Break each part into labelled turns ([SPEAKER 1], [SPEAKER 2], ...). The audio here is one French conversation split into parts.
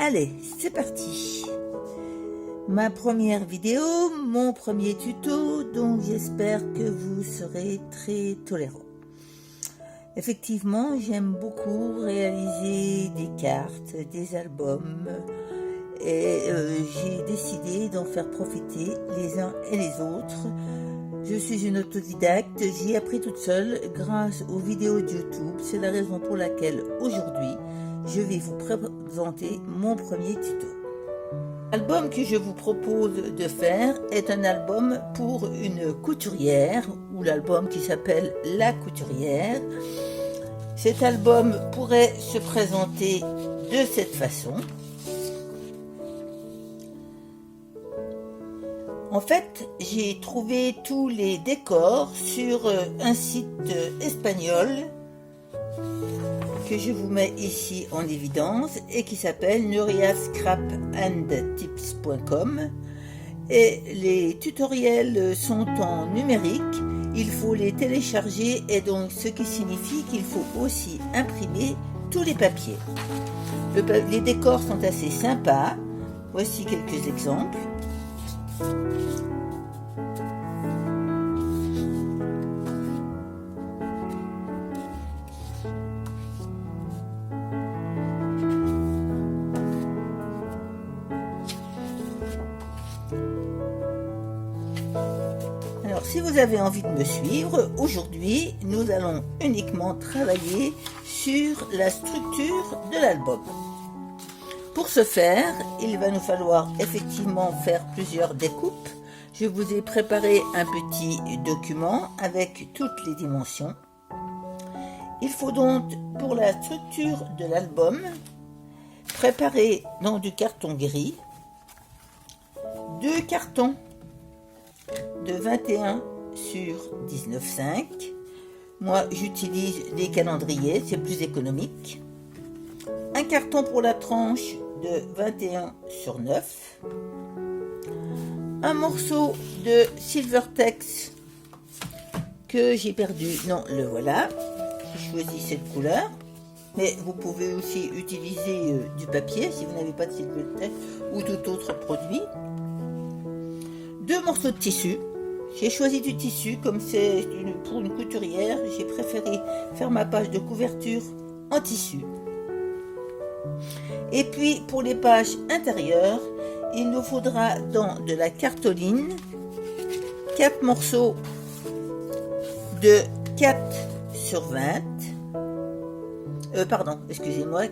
[SPEAKER 1] Allez, c'est parti. Ma première vidéo, mon premier tuto, donc j'espère que vous serez très tolérants. Effectivement, j'aime beaucoup réaliser des cartes, des albums, et j'ai décidé d'en faire profiter les uns et les autres. Je suis une autodidacte, j'y ai appris toute seule grâce aux vidéos de YouTube. C'est la raison pour laquelle aujourd'hui, je vais vous présenter mon premier tuto. L'album que je vous propose de faire est un album pour une couturière, ou l'album qui s'appelle La Couturière. Cet album pourrait se présenter de cette façon. En fait, j'ai trouvé tous les décors sur un site espagnol que je vous mets ici en évidence et qui s'appelle nuriascrapandtips.com, et les tutoriels sont en numérique, il faut les télécharger, et donc ce qui signifie qu'il faut aussi imprimer tous les papiers. Les décors sont assez sympas, voici quelques exemples. Alors, si vous avez envie de me suivre, aujourd'hui, nous allons uniquement travailler sur la structure de l'album. Pour ce faire, il va nous falloir effectivement faire plusieurs découpes. Je vous ai préparé un petit document avec toutes les dimensions. Il faut donc, pour la structure de l'album, préparer dans du carton gris, 2 cartons de 21 sur 19,5. Moi, j'utilise des calendriers, c'est plus économique. Un carton pour la tranche de 21 sur 9. Un morceau de Silvertex que j'ai perdu. Non, le voilà. J'ai choisi cette couleur. Mais vous pouvez aussi utiliser du papier si vous n'avez pas de Silvertex ou tout autre produit. 2 morceaux de tissu. J'ai choisi du tissu, comme c'est pour une couturière, j'ai préféré faire ma page de couverture en tissu. Et puis pour les pages intérieures, il nous faudra dans de la cartoline 4 morceaux de 4 sur 20.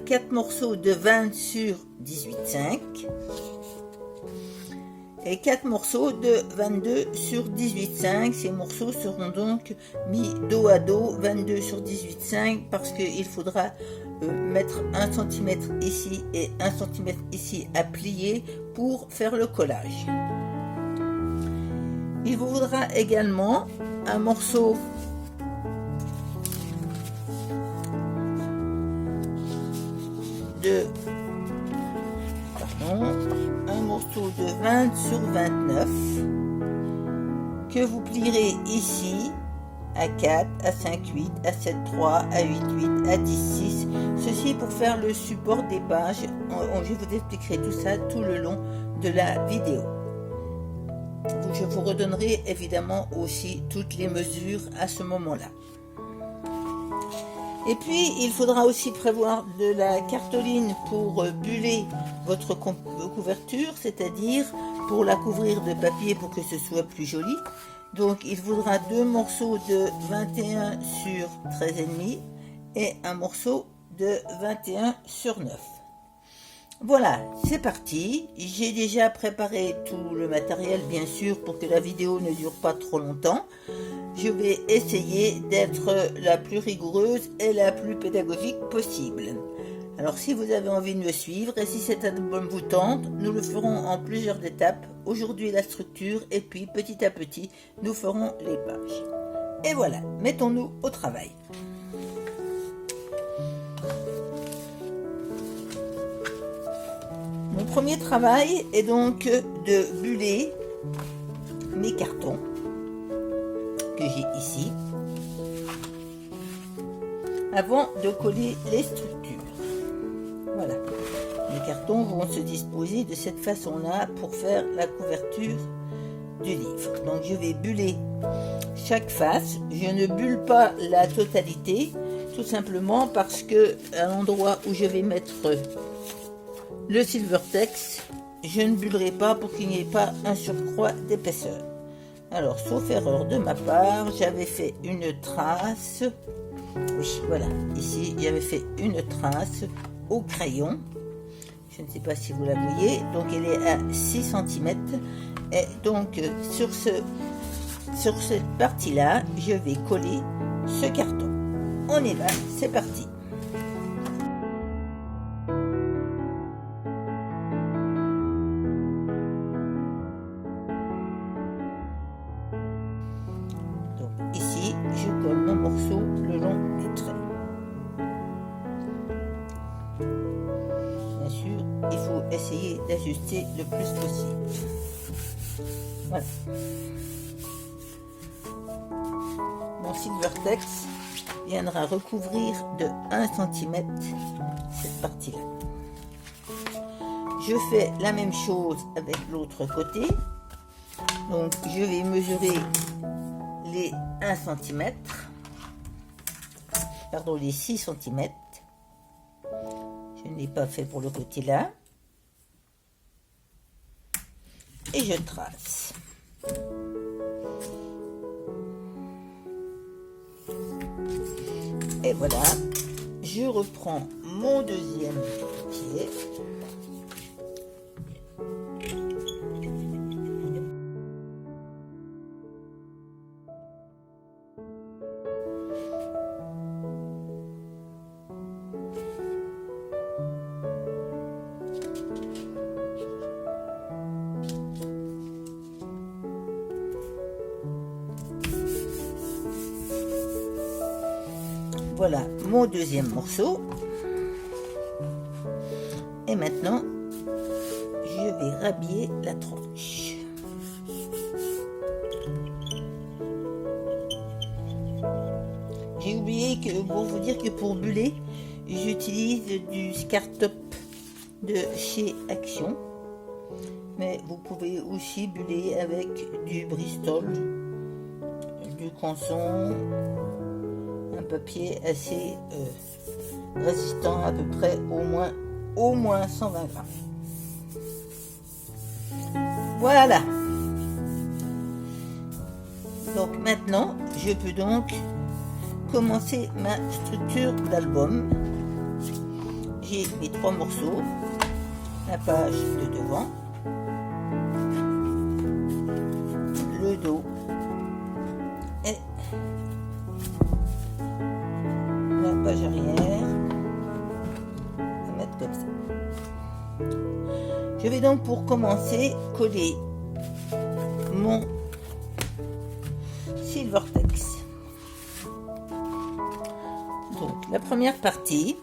[SPEAKER 1] 4 morceaux de 20 sur 18,5. Et 4 morceaux de 22 sur 18,5. Ces morceaux seront donc mis dos à dos, 22 sur 18,5, parce qu'il faudra mettre 1 cm ici et 1 cm ici à plier pour faire le collage. Il vous faudra également un morceau de de 20 sur 29 que vous plierez ici à 4, à 5,8, à 7,3, à 8,8, à 10,6. Ceci pour faire le support des pages. Je vous expliquerai tout ça tout le long de la vidéo. Je vous redonnerai évidemment aussi toutes les mesures à ce moment-là. Et puis, il faudra aussi prévoir de la cartoline pour buller votre couverture, c'est-à-dire pour la couvrir de papier pour que ce soit plus joli. Donc, il faudra 2 morceaux de 21 sur 13,5 et un morceau de 21 sur 9. Voilà, c'est parti. J'ai déjà préparé tout le matériel, bien sûr, pour que la vidéo ne dure pas trop longtemps. Je vais essayer d'être la plus rigoureuse et la plus pédagogique possible. Alors, si vous avez envie de me suivre et si cet album vous tente, nous le ferons en plusieurs étapes. Aujourd'hui, la structure, et puis petit à petit, nous ferons les pages. Et voilà, mettons-nous au travail. Mon premier travail est donc de buller mes cartons que j'ai ici avant de coller les structures. Voilà, mes cartons vont se disposer de cette façon-là pour faire la couverture du livre. Donc je vais buller chaque face. Je ne bulle pas la totalité, tout simplement parce que à l'endroit où je vais mettre le Silvertex, je ne bullerai pas pour qu'il n'y ait pas un surcroît d'épaisseur. Alors, sauf erreur de ma part, j'avais fait une trace. Oui, voilà, ici, j'avais fait une trace au crayon. Je ne sais pas si vous la voyez. Donc, elle est à 6 cm. Et donc, sur cette partie-là, je vais coller ce carton. On y va, c'est parti. Donc, ici, je colle mon morceau le long du trait. Bien sûr, il faut essayer d'ajuster le plus possible. Voilà. Mon Silvertex viendra recouvrir de 1 cm cette partie-là. Je fais la même chose avec l'autre côté. Donc, je vais mesurer les 1 cm, pardon, les 6 cm. Je ne l'ai pas fait pour le côté là. Et je trace. Et voilà, je reprends mon deuxième pied. Voilà mon deuxième morceau. Et maintenant, je vais rhabiller la tranche. J'ai oublié que pour vous dire que pour buller, j'utilise du Scartop de chez Action. Mais vous pouvez aussi buller avec du Bristol, du Canson, un papier assez résistant, à peu près au moins 120 grammes. Voilà. Donc maintenant, je peux donc commencer ma structure d'album. J'ai mes 3 morceaux, la page de devant, le dos et la page arrière. On va mettre comme ça. Je vais donc pour commencer coller mon Silvertex. Donc la première partie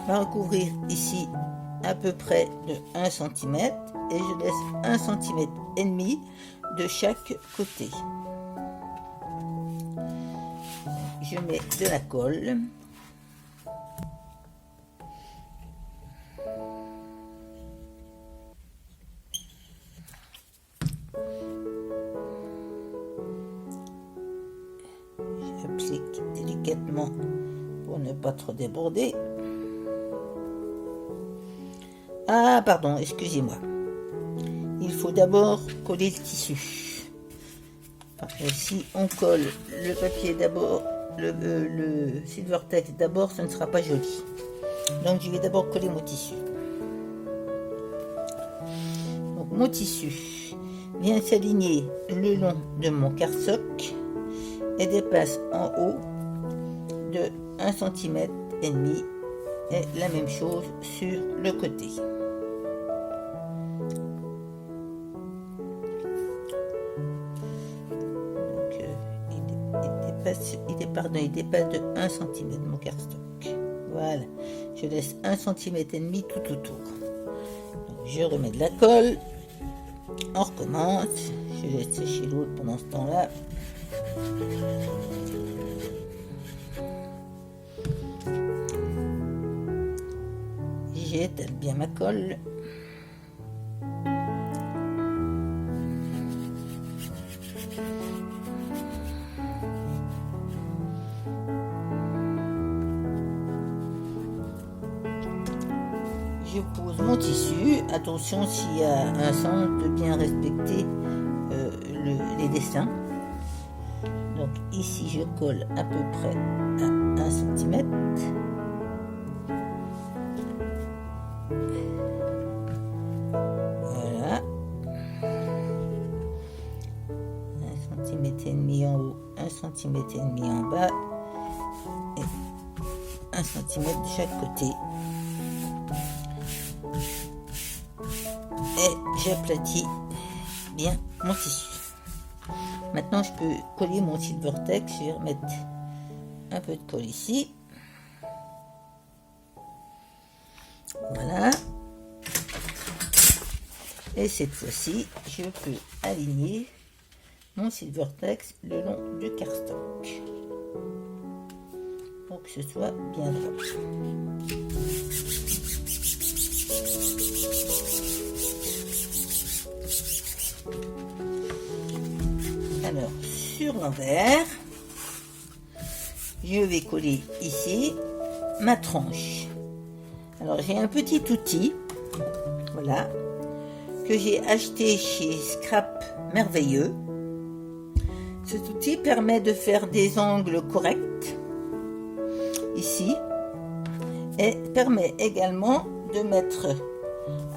[SPEAKER 1] va recouvrir ici à peu près de 1 cm et je laisse 1 cm et demi de chaque côté. Je mets de la colle. J'applique délicatement pour ne pas trop déborder. Ah, pardon, excusez-moi. Il faut d'abord coller le tissu. Si on colle le papier d'abord, le Silvertex d'abord, ce ne sera pas joli. Donc, je vais d'abord coller mon tissu. Donc, mon tissu vient s'aligner le long de mon cardstock et dépasse en haut de 1 cm et demi et la même chose sur le côté. Il dépasse de 1 cm mon cardstock. Voilà, je laisse 1 cm et demi tout autour. Donc, je remets de la colle, on recommence, je laisse sécher l'autre pendant ce temps-là. j'étale bien ma colle. Je pose mon tissu. Attention s'il y a un sens de bien respecter les dessins. Donc ici je colle à peu près à 1 cm. Voilà. 1,5 cm en haut, 1,5 cm en bas et 1 cm de chaque côté. Et j'aplatis bien mon tissu. Maintenant je peux coller mon Silvertex. Je vais remettre un peu de colle ici. Voilà. Et cette fois-ci, je peux aligner mon Silvertex le long du cardstock pour que ce soit bien droit. Alors, sur l'envers, je vais coller ici ma tranche. Alors, j'ai un petit outil, voilà, que j'ai acheté chez Scrap Merveilleux. Cet outil permet de faire des angles corrects, ici, et permet également de mettre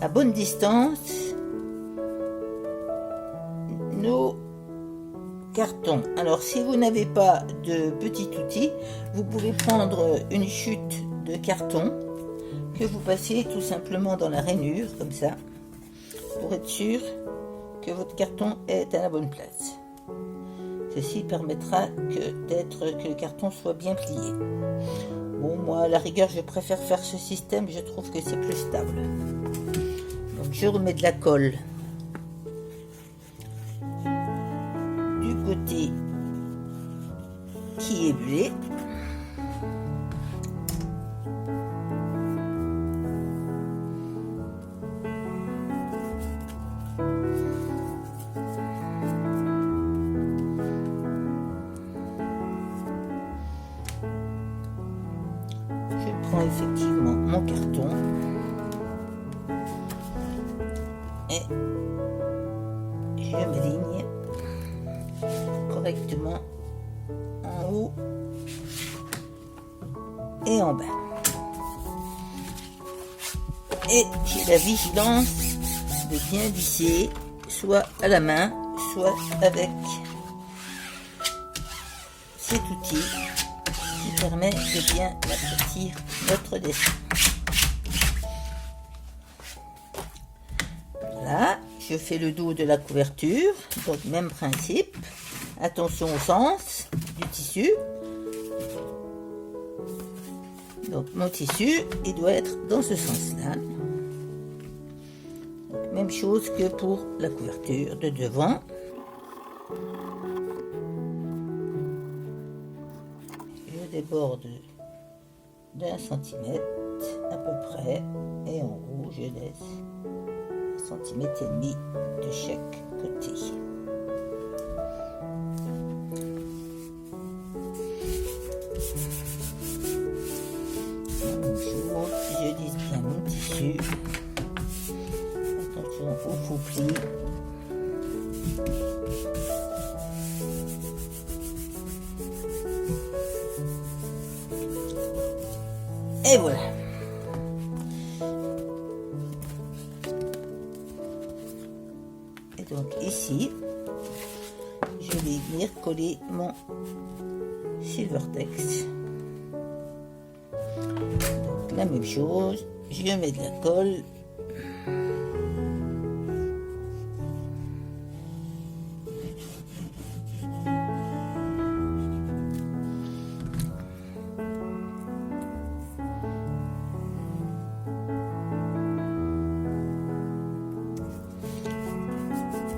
[SPEAKER 1] à bonne distance nos carton. Alors si vous n'avez pas de petit outil, vous pouvez prendre une chute de carton que vous passez tout simplement dans la rainure comme ça pour être sûr que votre carton est à la bonne place. Ceci permettra que le carton soit bien plié. Bon, moi à la rigueur je préfère faire ce système, je trouve que c'est plus stable. Donc je remets de la colle côté qui est bleu. Je prends effectivement mon carton et je m'aligne correctement en haut et en bas. Et j'ai la vigilance de bien visser, soit à la main, soit avec cet outil qui permet de bien aplatir notre dessin. Voilà, je fais le dos de la couverture, donc même principe. Attention au sens du tissu. Donc mon tissu, il doit être dans ce sens-là. Même chose que pour la couverture de devant. Je déborde d'1 centimètre à peu près et en haut je laisse 1,5 cm de chaque côté. Je lisse bien mon tissu. Attention au faux pli. Et voilà. Et donc ici, je vais venir coller mon Silvertex. Donc la même chose, je mets de la colle.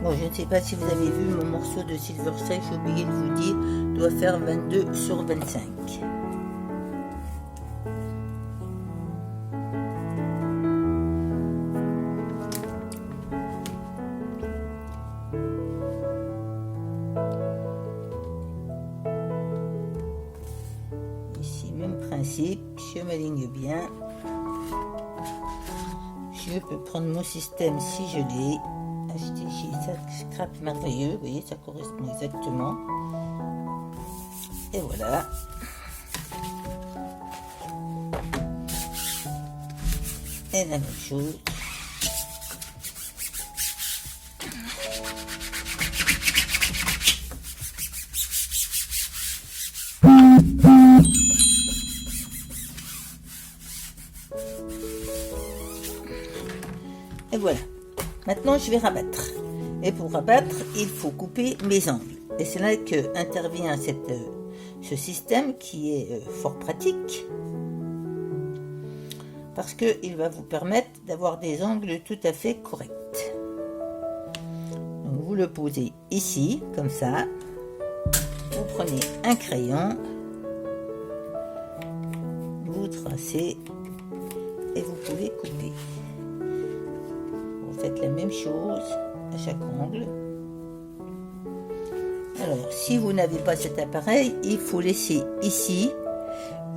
[SPEAKER 1] Bon, je ne sais pas si vous avez vu mon morceau de Silvertex, j'ai oublié de vous dire, doit faire 22 sur 25. principe, je m'aligne bien. Je peux prendre mon système si je l'ai acheté chez Scrap Merveilleux, vous voyez, ça correspond exactement. Et voilà. Et la même chose. Et voilà. Maintenant, je vais rabattre. Et pour rabattre, il faut couper mes angles. Et c'est là que intervient ce système qui est fort pratique. Parce qu'il va vous permettre d'avoir des angles tout à fait corrects. Donc vous le posez ici, comme ça. Vous prenez un crayon. Vous tracez. Et vous pouvez couper. Vous faites la même chose à chaque angle. Alors, si vous n'avez pas cet appareil, il faut laisser ici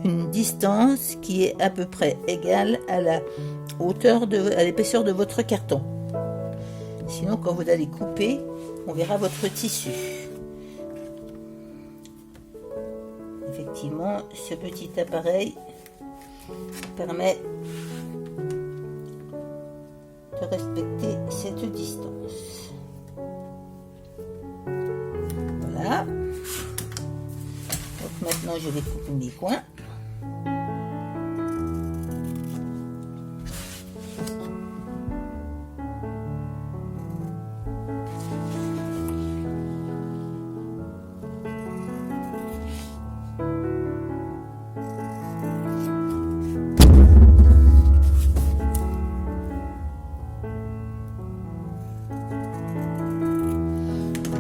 [SPEAKER 1] une distance qui est à peu près égale à la hauteur à l'épaisseur de votre carton. Sinon, quand vous allez couper, on verra votre tissu. Effectivement, ce petit appareil permet de respecter cette distance. Voilà. Donc maintenant, je vais couper mes coins.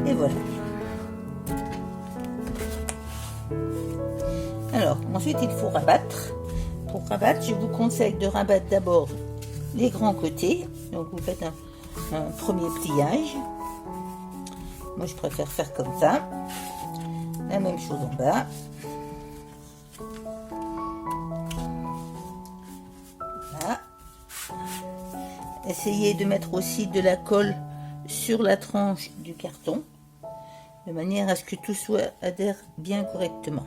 [SPEAKER 1] Et voilà. Alors, ensuite, il faut rabattre. Pour rabattre, je vous conseille de rabattre d'abord les grands côtés. Donc, vous faites un premier pliage. Moi, je préfère faire comme ça. La même chose en bas. Voilà. Essayez de mettre aussi de la colle sur la tranche du carton, de manière à ce que tout soit adhère bien correctement.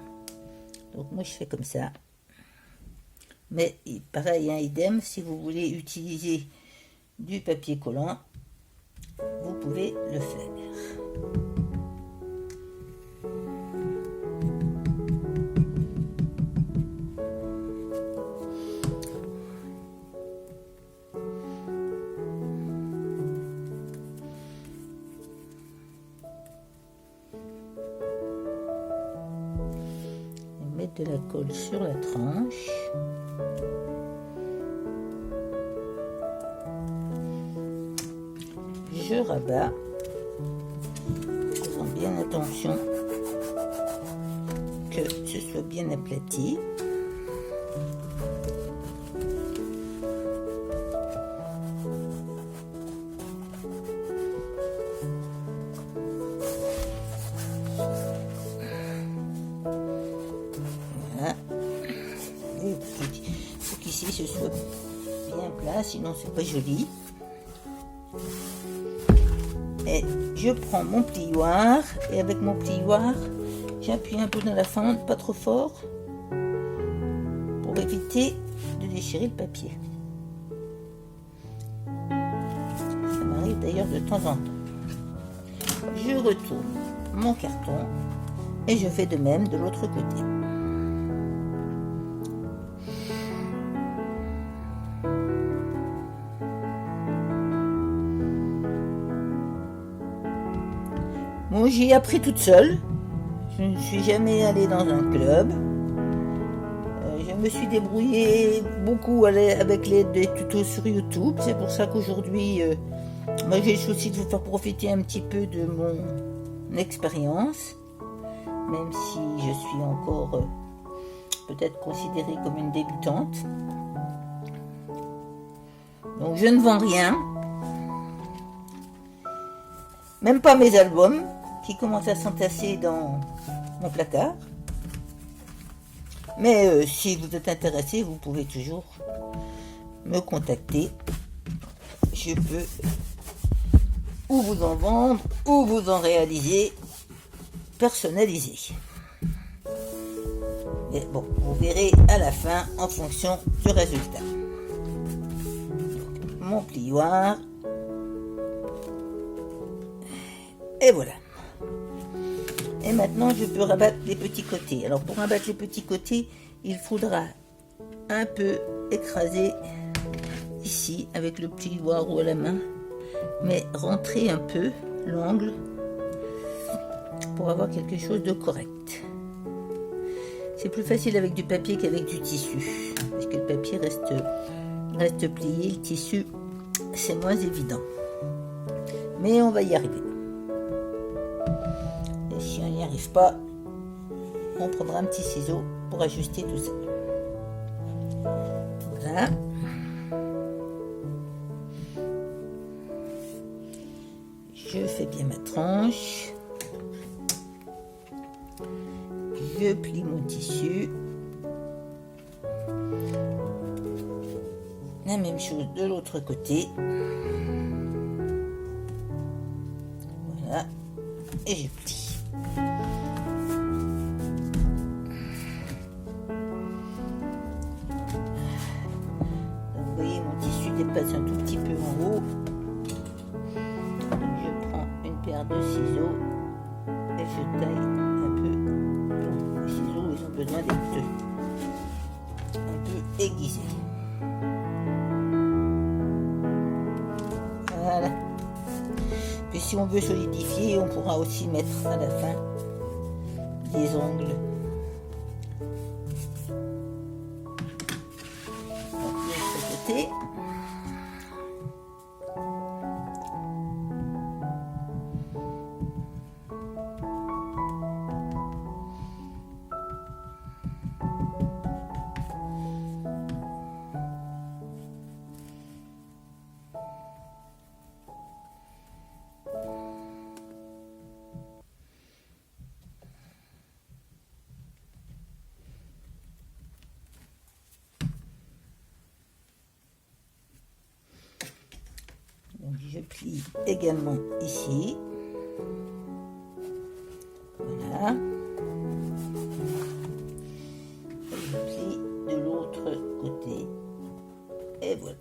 [SPEAKER 1] Donc moi je fais comme ça. Mais pareil, hein, idem, si vous voulez utiliser du papier collant, vous pouvez le faire. Mettre de la colle sur la tranche. Je rabats, faisant bien attention que ce soit bien aplati. Il faut qu'ici ce soit bien plat, sinon c'est pas joli. Et je prends mon plioir et avec mon plioir, j'appuie un peu dans la fente, pas trop fort, pour éviter de déchirer le papier. Ça m'arrive d'ailleurs de temps en temps. Je retourne mon carton et je fais de même de l'autre côté. Bon, j'y ai appris toute seule. Je ne suis jamais allée dans un club. Je me suis débrouillée beaucoup avec l'aide des tutos sur YouTube. C'est pour ça qu'aujourd'hui, moi j'ai le souci de vous faire profiter un petit peu de mon expérience. Même si je suis encore peut-être considérée comme une débutante. Donc je ne vends rien. Même pas mes albums qui commencent à s'entasser dans mon placard. Mais si vous êtes intéressé, vous pouvez toujours me contacter. Je peux ou vous en vendre ou vous en réaliser personnalisé. Mais bon, vous verrez à la fin en fonction du résultat. Donc, mon plioir. Et voilà. Et maintenant, je peux rabattre les petits côtés. Alors, pour rabattre les petits côtés, il faudra un peu écraser ici avec le plioir ou à la main, mais rentrer un peu l'angle pour avoir quelque chose de correct. C'est plus facile avec du papier qu'avec du tissu, parce que le papier reste plié, le tissu, c'est moins évident. Mais on va y arriver. Et si on n'y arrive pas, on prendra un petit ciseau pour ajuster tout ça. Voilà. Je fais bien ma tranche. Je plie mon tissu. La même chose de l'autre côté. Voilà. Et je plie. Donc, vous voyez, mon tissu dépasse un tout petit peu en haut. Donc, je prends une paire de ciseaux et je taille un peu. Les ciseaux, ils ont besoin d'être un peu aiguisés. Voilà. Puis si on veut solidifier, on pourra aussi mettre à la fin des ongles. Donc, de ce côté. Donc je plie également ici. Voilà. Et je plie de l'autre côté. Et voilà.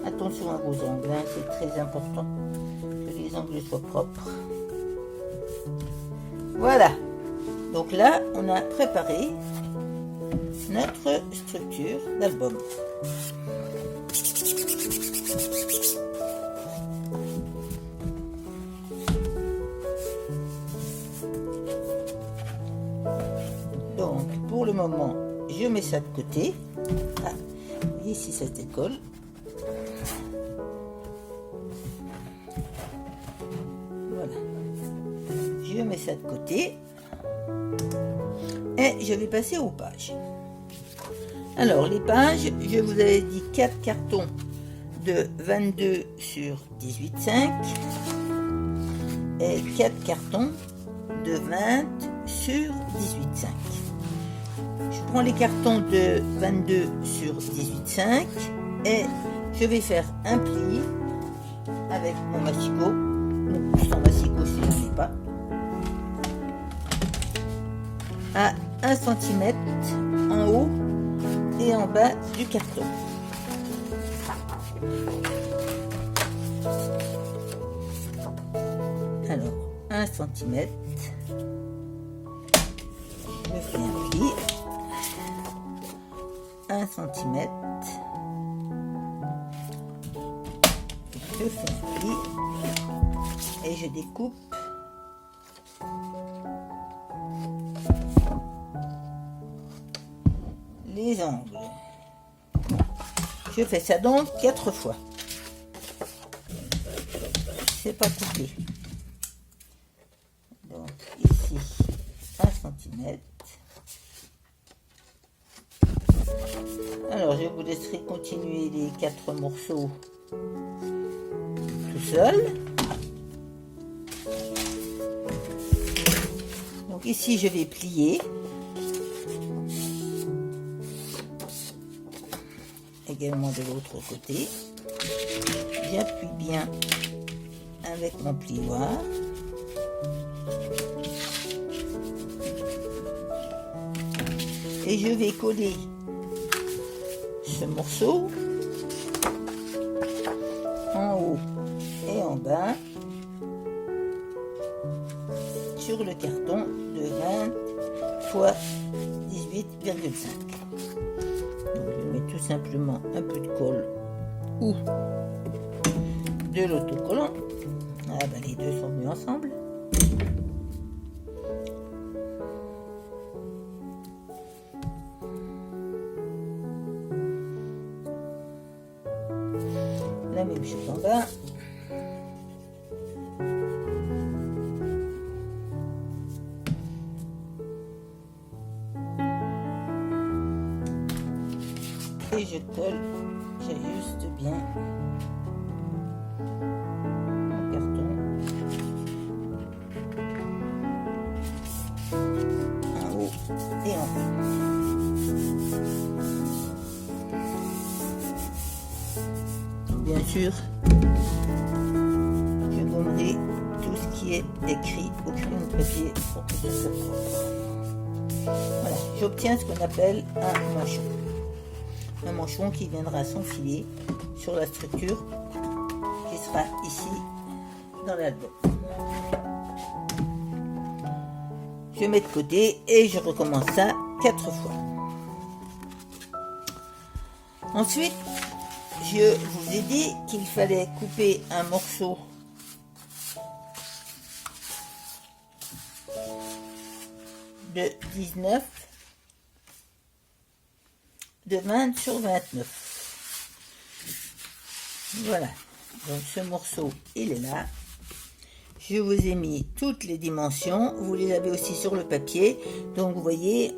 [SPEAKER 1] Attention à vos ongles, hein, c'est très important que les ongles soient propres. Voilà. Donc là, on a préparé notre structure d'album. Donc, pour le moment, je mets ça de côté. Ah, vous voyez si ça se décolle. Voilà. Je mets ça de côté. Et je vais passer aux pages. Alors, les pages, je vous avais dit 4 cartons de 22 sur 18,5 et 4 cartons de 20 sur 18,5. Je prends les cartons de 22 sur 18,5 et je vais faire un pli avec mon massicot. Donc, sans massicot, si je ne l'ai pas. À 1 cm en haut et en bas du carton. Alors, 1 cm. Je fais un pli. 1 cm. Je fais un pli. Et je découpe les angles. Je fais ça donc 4 fois. C'est pas coupé. Donc ici 1 cm. Alors, je vous laisserai continuer les 4 morceaux tout seul. Donc ici, je vais plier. Également de l'autre côté. J'appuie bien avec mon plioir. Et je vais coller ce morceau en haut et en bas sur le carton de 20 x 18,5. Donc je mets tout simplement un peu de colle ou de l'autocollant. Ah ben les deux sont mis ensemble. La même chose en bas. Et je colle, j'ajuste bien mon carton en haut et en bas. Bien sûr, je gommerai tout ce qui est écrit au crayon de papier pour que ce soit propre. Voilà, j'obtiens ce qu'on appelle un manchon. Un manchon qui viendra s'enfiler sur la structure qui sera ici dans l'album. Je mets de côté et je recommence ça 4 fois. Ensuite, je vous ai dit qu'il fallait couper un morceau de 19, de 20 sur 29. Voilà, donc ce morceau, il est là. Je vous ai mis toutes les dimensions, vous les avez aussi sur le papier. Donc vous voyez,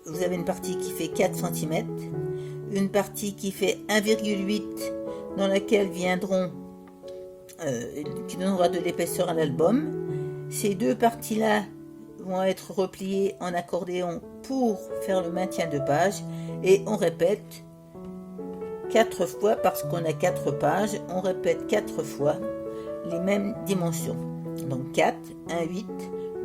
[SPEAKER 1] vous avez une partie qui fait 4 cm, une partie qui fait 1,8 dans laquelle viendront, qui donnera de l'épaisseur à l'album. Ces deux parties-là vont être repliées en accordéon pour faire le maintien de page. Et on répète 4 fois, parce qu'on a 4 pages, on répète 4 fois les mêmes dimensions. Donc 4, 1, 8,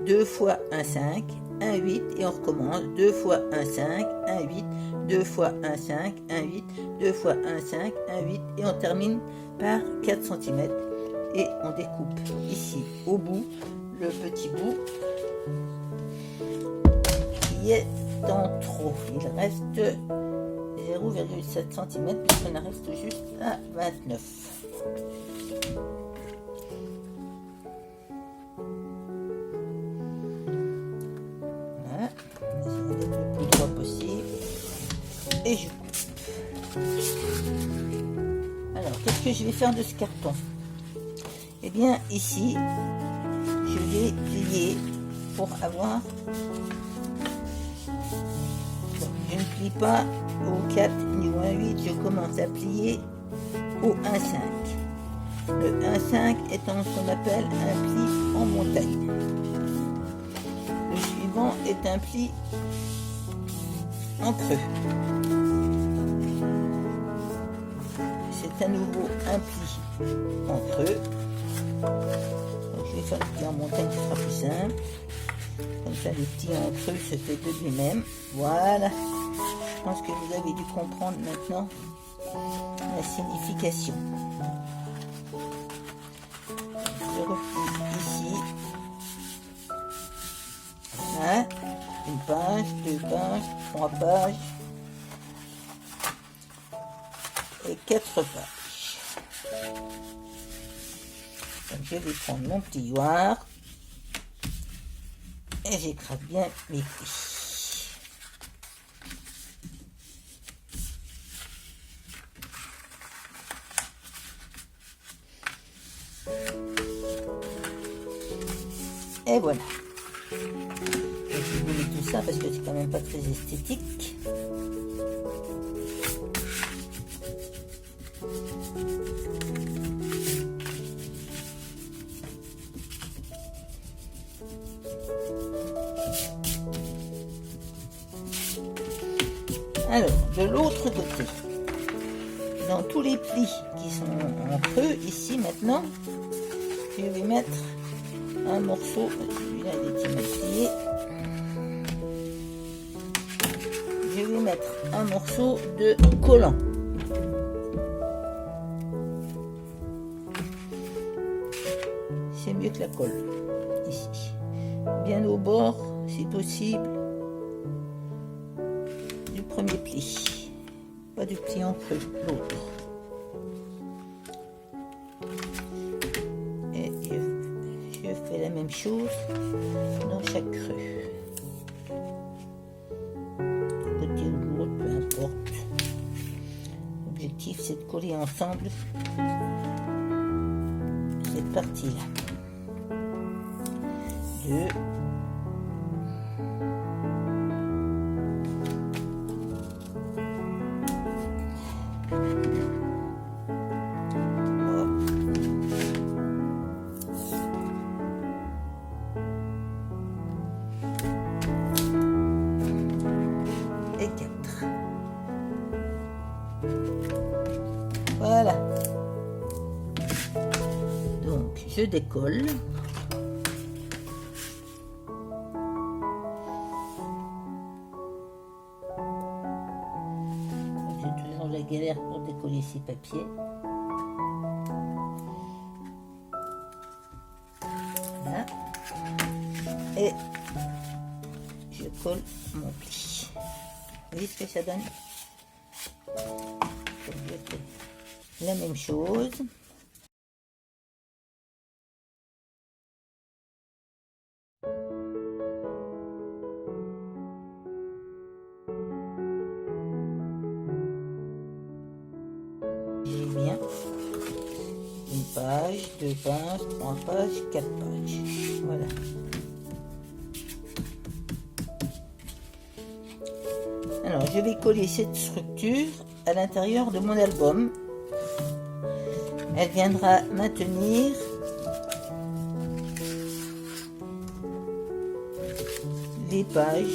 [SPEAKER 1] 2 fois 1, 5, 1, 8, et on recommence 2 fois 1, 5, 1, 8, 2 fois 1, 5, 1, 8, 2 fois 1, 5, 1, 8, et on termine par 4 cm. Et on découpe ici au bout le petit bout qui est en trop. Il reste 0,7 cm puisqu'on en reste juste à 29. Voilà, j'essaie d'être le plus droit possible et je coupe. Alors, qu'est-ce que je vais faire de ce carton? Eh bien, ici, je vais plier pour avoir... Je ne plie pas au 4 ni au 1,8, je commence à plier au 1,5. Le 1,5 étant ce qu'on appelle un pli en montagne. Le suivant est un pli en creux. C'est à nouveau un pli en creux. Donc je vais faire le pli en montagne, ce sera plus simple. Comme ça, le pli en creux se fait de lui-même. Voilà. Je pense que vous avez dû comprendre maintenant la signification. Je replie ici. Voilà. Une page, 2 pages, 3 pages et 4 pages. Donc je vais prendre mon plioir et j'écrase bien mes plis. Et voilà. Et je vous mets tout ça parce que c'est quand même pas très esthétique. Alors, de l'autre côté, dans tous les plis qui sont en creux, ici maintenant, je vais mettre un morceau, celui-là il est émaillé. Je vais mettre un morceau de collant. C'est mieux que la colle, ici. Bien au bord, si possible, du premier pli. Pas du pli en creux, l'autre. Et je fais la même chose dans chaque creux. Côté ou de l'autre, peu importe. L'objectif, c'est de coller ensemble cette partie-là. Deux. Et 4. Voilà. Donc, je décolle. J'ai toujours la galère pour décoller ces papiers. Voilà. Et je colle mon pli. Vous voyez ce que ça donne? Je fais la même chose. J'ai bien une page, 2 pages, 3 pages, 4 pages. Voilà. Alors, je vais coller cette structure à l'intérieur de mon album. Elle viendra maintenir les pages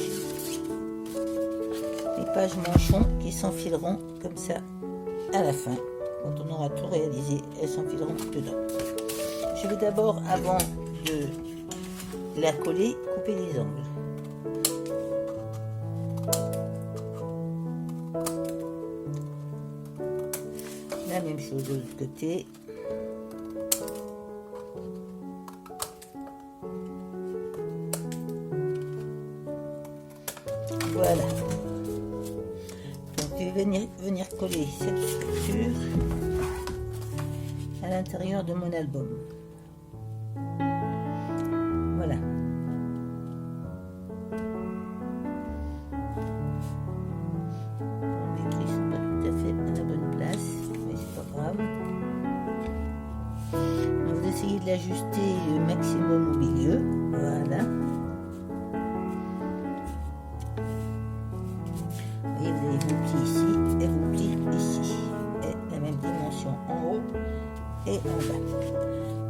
[SPEAKER 1] manchons qui s'enfileront comme ça à la fin. Quand on aura tout réalisé, elles s'enfileront dedans. Je vais d'abord, avant de la coller, couper les angles. La même chose de l'autre côté. Voilà. Donc je vais venir coller cette structure à l'intérieur de mon album. Voilà. Les plis sont pas tout à fait à la bonne place, mais c'est pas grave. On va essayer de l'ajuster le maximum au milieu. Voilà. Et vous avez vos plis ici et vos plis ici. Et la même dimension en haut et en bas.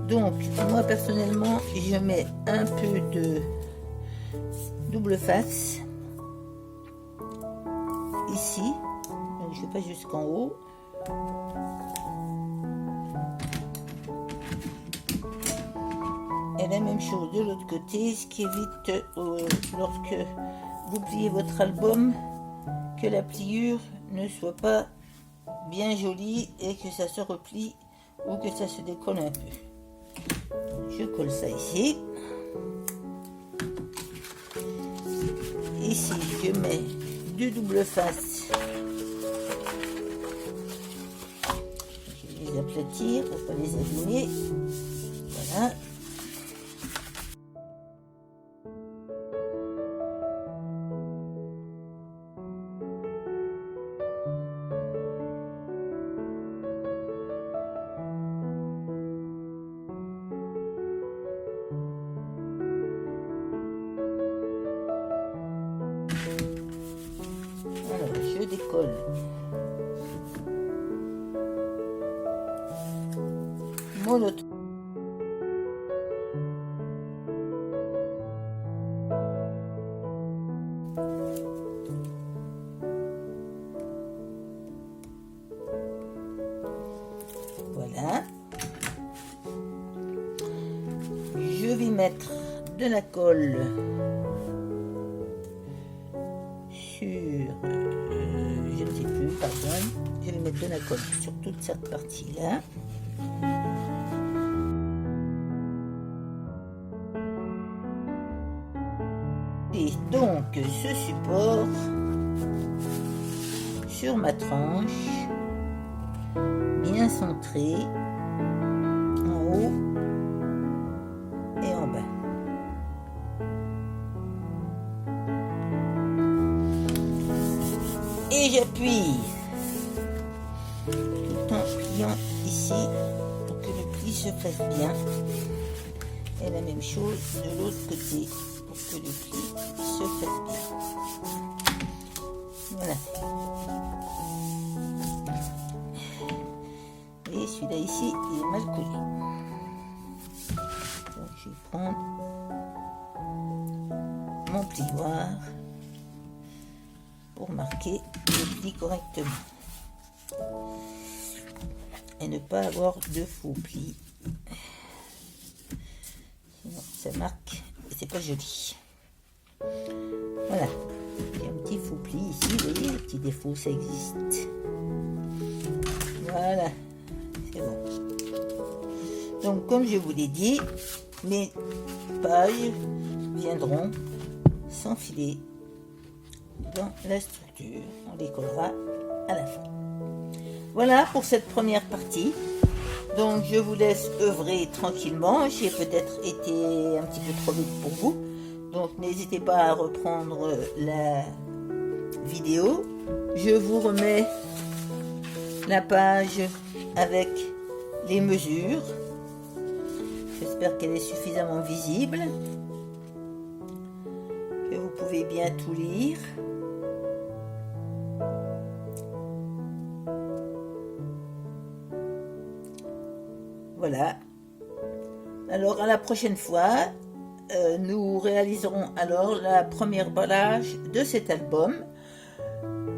[SPEAKER 1] Donc, moi personnellement, je mets un peu de double face ici. Donc, je ne vais pas jusqu'en haut. Et la même chose de l'autre côté, ce qui évite lorsque vous pliez votre album que la pliure ne soit pas bien jolie et que ça se replie ou que ça se décolle un peu. Je colle ça ici. Ici, je mets deux doubles faces. Je vais les aplatir pour ne pas les abîmer. Voilà. Alors, je décolle monotone. Voilà. Je vais mettre de la colle sur, je ne sais plus, pardon, je vais mettre de la colle sur toute cette partie-là. Et donc ce support sur ma tranche, bien centré, en haut et en bas. Et j'appuie tout en pliant ici pour que le pli se fasse bien. Et la même chose de l'autre côté pour que le pli se fasse bien. Voilà. Et celui-là ici, il est mal collé. Donc je vais prendre mon plioir pour marquer le pli correctement et ne pas avoir de faux plis, sinon ça marque et c'est pas joli. Voilà, j'ai un petit faux pli ici, vous voyez, les petits défauts, ça existe. Voilà, c'est bon. Donc comme je vous l'ai dit, mes pailles viendront s'enfiler dans la structure. On les collera à la fin. Voilà pour cette première partie. Donc je vous laisse œuvrer tranquillement. J'ai peut-être été un petit peu trop vite pour vous. Donc n'hésitez pas à reprendre la vidéo. Je vous remets la page avec les mesures. J'espère qu'elle est suffisamment visible, que vous pouvez bien tout lire. Voilà. Alors à la prochaine fois, nous réaliserons alors la première emballage de cet album.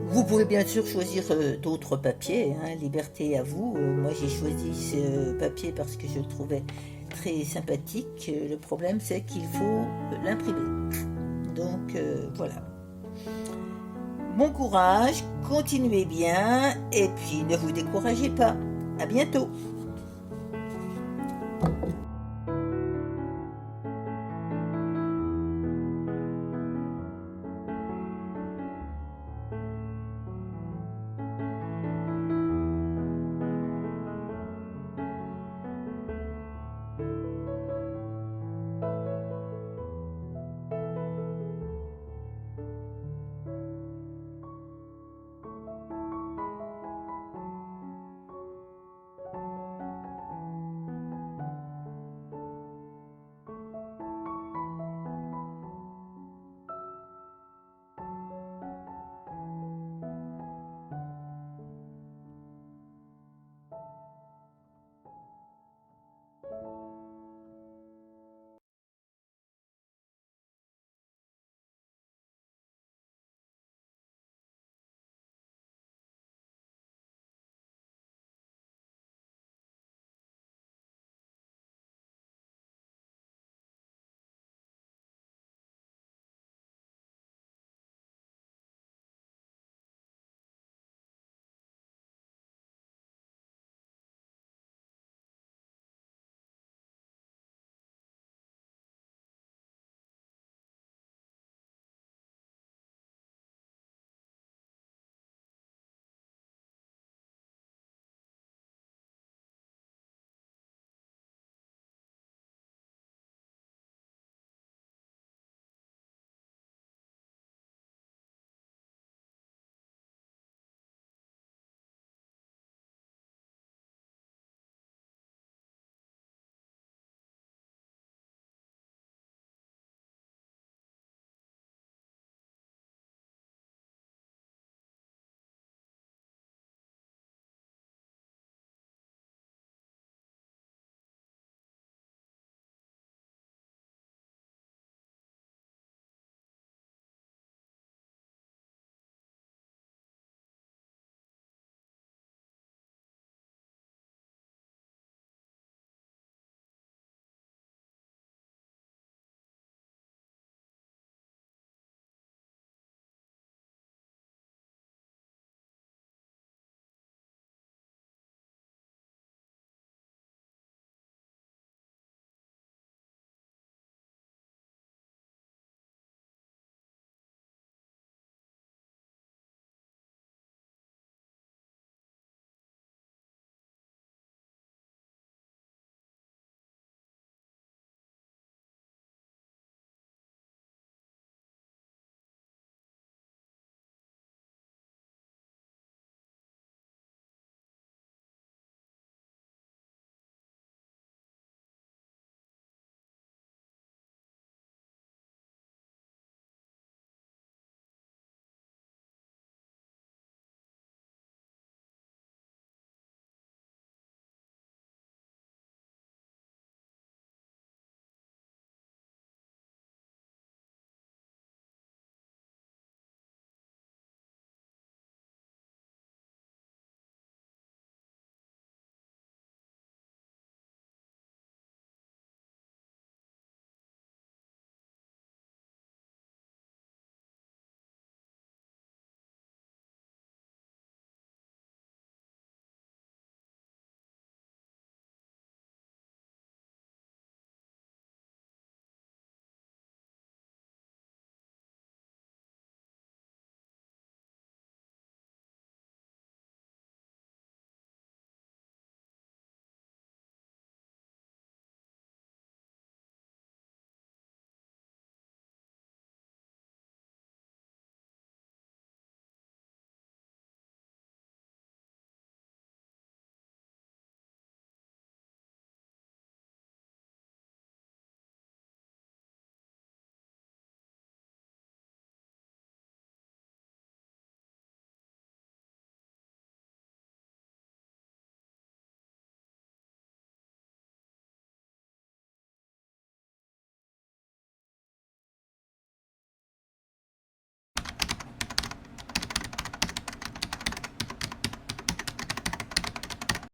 [SPEAKER 1] Vous pouvez bien sûr choisir d'autres papiers, hein, liberté à vous. Moi j'ai choisi ce papier parce que je le trouvais très sympathique. Le problème c'est qu'il faut l'imprimer. Donc voilà. Bon courage, continuez bien et puis ne vous découragez pas. À bientôt.